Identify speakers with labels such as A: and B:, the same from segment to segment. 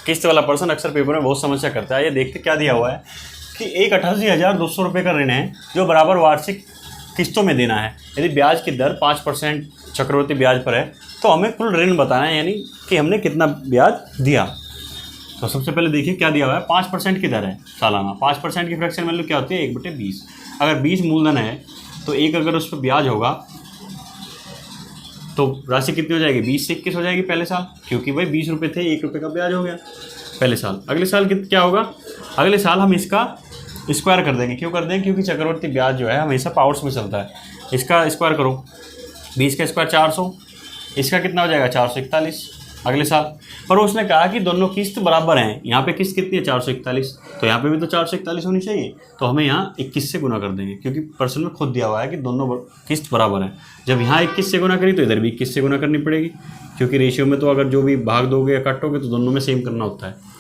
A: किस्त वाला पर्सन अक्सर पेपर में बहुत समस्या करता है। ये देखते क्या दिया हुआ है कि एक 88,200 रुपये का ऋण है जो बराबर वार्षिक किस्तों में देना है। यदि ब्याज की दर 5% चक्रवृद्धि ब्याज पर है तो हमें कुल ऋण बताना है, यानी कि हमने कितना ब्याज दिया। तो सबसे पहले देखिए क्या दिया हुआ है, 5% की दर है सालाना। 5% की फ्रैक्शन वैल्यू क्या होती है, 1/20। अगर 20 मूलधन है तो एक अगर उस पर ब्याज होगा तो राशि कितनी हो जाएगी, 20 से 21 हो जाएगी पहले साल, क्योंकि भाई 20 रुपये थे, 1 रुपये का ब्याज हो गया पहले साल। अगले साल क्या होगा, अगले साल हम इसका स्क्वायर कर देंगे। क्यों कर देंगे, क्योंकि चक्रवर्ती ब्याज जो है हमेशा पावर्स में चलता है। इसका स्क्वायर करो, 20 का स्क्वायर 400, इसका कितना हो जाएगा 441 अगले साल। पर उसने कहा कि दोनों किस्त बराबर हैं। यहाँ पे किस्त कितनी है 441, तो यहाँ पे भी तो 441 होनी चाहिए। तो हमें यहाँ 21 से गुना कर देंगे, क्योंकि प्रश्न में खुद दिया हुआ है कि दोनों किस्त बराबर हैं। जब यहाँ 21 से गुना करी तो इधर भी 21 से गुना करनी पड़ेगी, क्योंकि रेशियो में तो अगर जो भी भाग दोगे या काटोगे तो दोनों में सेम करना होता है।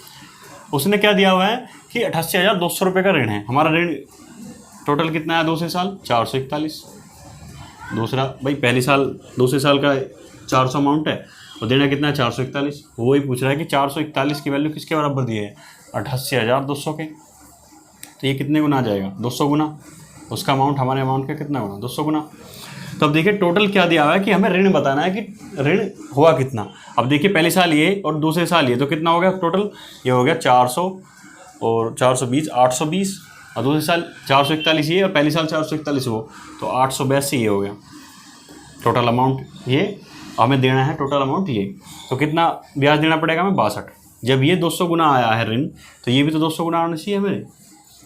A: उसने क्या दिया हुआ है कि 88,200 रुपये का ऋण है। हमारा ऋण टोटल कितना है दूसरे साल 441। दूसरा भाई पहले साल दूसरे साल का 400 अमाउंट है और देना कितना है 441। वो ही पूछ रहा है कि 441 की वैल्यू किसके बराबर दी है, 88,200 के। तो ये कितने गुना आ जाएगा, 200 गुना। उसका अमाउंट हमारे अमाउंट का कितना गुना, 200 गुना। तो अब देखिए टोटल क्या दिया हुआ है कि हमें ऋण बताना है कि ऋण हुआ कितना। अब देखिए पहले साल ये और दूसरे साल ये, तो कितना हो गया टोटल, ये हो गया 400 और 420 820, और दूसरे साल 441 ये और पहले साल 441 वो, तो 882 ये हो गया टोटल अमाउंट। ये हमें देना है टोटल अमाउंट ये। तो कितना ब्याज देना पड़ेगा हमें 62। जब ये 200 गुना आया है ऋण, तो ये भी तो 200 गुना आना चाहिए हमें।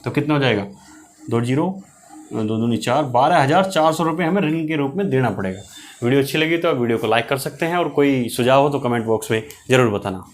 A: तो कितना हो जाएगा, 2 0 2 2 4 12,400 रुपये हमें ऋण के रूप में देना पड़ेगा। वीडियो अच्छी लगी तो आप वीडियो को लाइक कर सकते हैं, और कोई सुझाव हो तो कमेंट बॉक्स में ज़रूर बताना।